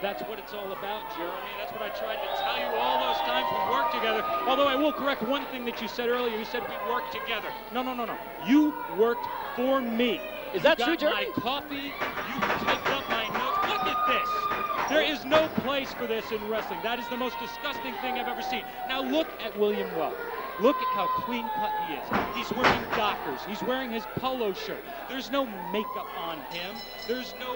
That's what it's all about, Jeremy. That's what I tried to tell you all those times we worked together. Although I will correct one thing that you said earlier. You said we worked together. No, no, no, no. You worked for me. Is that true, Jeremy? You got my coffee. You typed up my notes. Look at this. There is no place for this in wrestling. That is the most disgusting thing I've ever seen. Now look at William Welch. Look at how clean cut he is. He's wearing Dockers. He's wearing his polo shirt. There's no makeup on him. There's no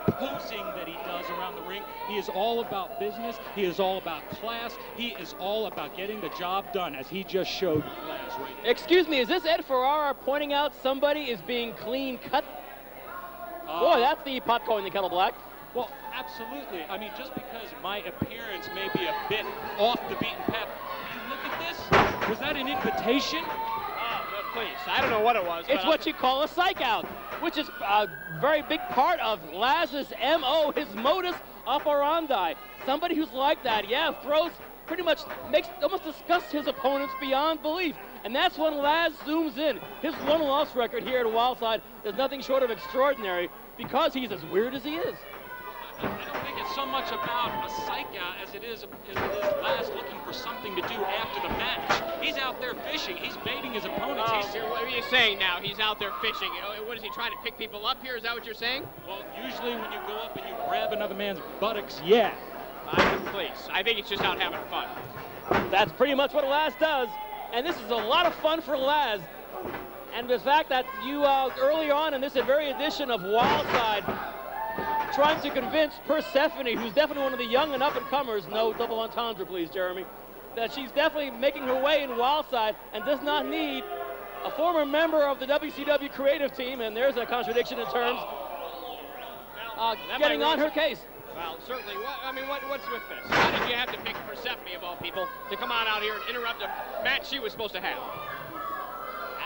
posing that he does around the ring. He is all about business. He is all about class. He is all about getting the job done, as he just showed Lazz right now. Excuse me, is this Ed Ferrara pointing out somebody is being clean cut? Boy, that's the pot calling the kettle black. Well, absolutely. I mean, just because my appearance may be a bit off the beaten path, you look at this. Was that an invitation? Please, I don't know what it was. It's what you call a psych out, which is a very big part of Lazz's MO, his modus operandi. Somebody who's like that, yeah, throws pretty much, almost disgusts his opponents beyond belief. And that's when Lazz zooms in. His one-loss record here at Wildside is nothing short of extraordinary because he's as weird as he is. I don't think it's so much about a psych out as it is Lazz looking for something to do after the match. He's out there fishing. He's baiting his opponents. What are you saying now? He's out there fishing. What is he trying to pick people up here? Is that what you're saying? Well, usually when you go up and you grab another man's buttocks, yeah. Please, I think he's just out having fun. That's pretty much what Lazz does. And this is a lot of fun for Lazz. And the fact that you early on in this very edition of Wildside, trying to convince Persephone, who's definitely one of the young and up-and-comers, no double entendre, please, Jeremy, that she's definitely making her way in Wildside and does not need a former member of the WCW creative team, and there's a contradiction in terms, getting on her case. Well, certainly. What's with this? Why did you have to pick Persephone, of all people, to come on out here and interrupt a match she was supposed to have?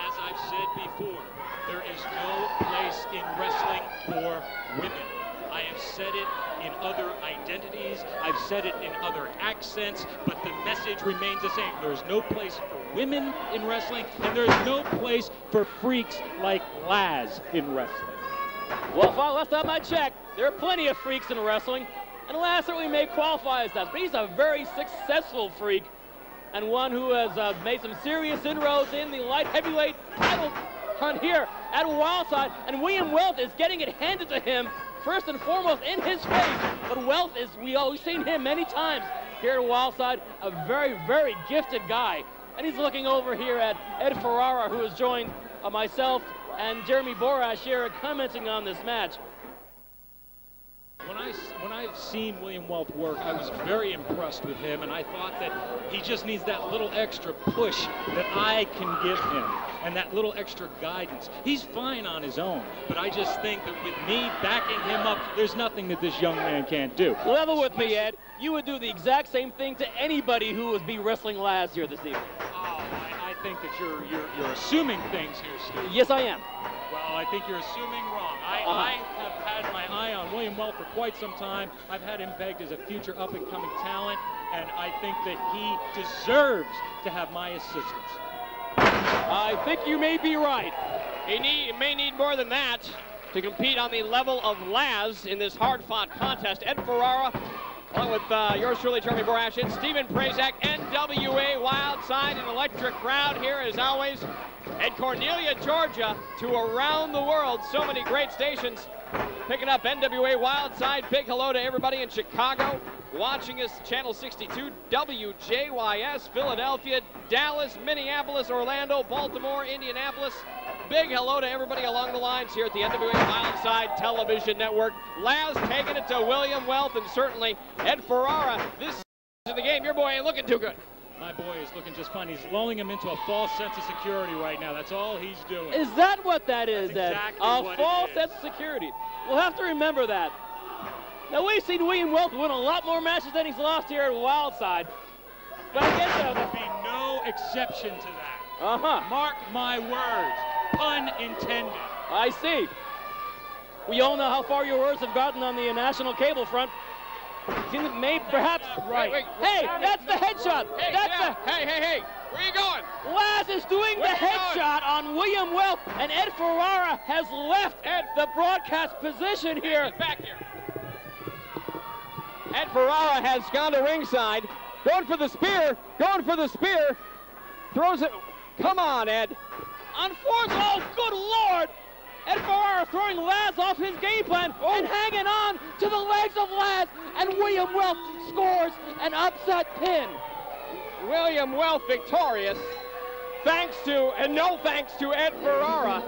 As I've said before, there is no place in wrestling for women. I have said it in other identities, I've said it in other accents, but the message remains the same. There's no place for women in wrestling, and there's no place for freaks like Lazz in wrestling. Well, last time I checked, there are plenty of freaks in wrestling, and Lazz certainly may qualify as that, but he's a very successful freak, and one who has made some serious inroads in the light heavyweight title hunt here at Wildside, and William Welch is getting it handed to him first and foremost in his face. But Welch is, we've seen him many times here at Wildside, a very, very gifted guy. And he's looking over here at Ed Ferrara, who has joined myself and Jeremy Borash here commenting on this match. When I've seen William Welch work, I was very impressed with him, and I thought that he just needs that little extra push that I can give him, and that little extra guidance. He's fine on his own, but I just think that with me backing him up, there's nothing that this young man can't do. Level with me, Ed. You would do the exact same thing to anybody who would be wrestling Lazz here this evening. Oh, I think that you're assuming things here, Steve. Yes, I am. Well, I think you're assuming wrong. I have had my eye on William Welch for quite some time. I've had him pegged as a future up-and-coming talent, and I think that he deserves to have my assistance. I think you may be right. He may need more than that to compete on the level of Lazz in this hard-fought contest. Ed Ferrara, along with yours truly, Jeremy Borash, and Stephen Prazak, NWA Wildside, an electric crowd here as always. And Cornelia, Georgia, to around the world. So many great stations picking up NWA Wildside. Big hello to everybody in Chicago watching us, Channel 62, WJYS, Philadelphia, Dallas, Minneapolis, Orlando, Baltimore, Indianapolis. Big hello to everybody along the lines here at the NWA Wildside Television Network. Lazz taking it to William Welch, and certainly Ed Ferrara. This is the game. Your boy ain't looking too good. My boy is looking just fine. He's lulling him into a false sense of security right now. That's all he's doing. Is that what that is, Ed? Exactly a false sense of security. We'll have to remember that. Now, we've seen William Welch win a lot more matches than he's lost here at Wildside. But I guess there would be no exception to that. Mark my words. Pun intended. I see. We all know how far your words have gotten on the national cable front. Seems it may perhaps... Right. Wait, hey, that's the headshot. Hey, where are you going? Lazz is doing the headshot on William Welch, and Ed Ferrara has left the broadcast position here. He's back here. Ed Ferrara has gone to ringside. Going for the spear. Going for the spear. Throws it. Come on, Ed. Unfortunately, oh, good Lord! Ed Ferrara throwing Lazz off his game plan and hanging on to the legs of Lazz, and William Welf scores an upset pin. William Welf victorious, thanks to, and no thanks to Ed Ferrara.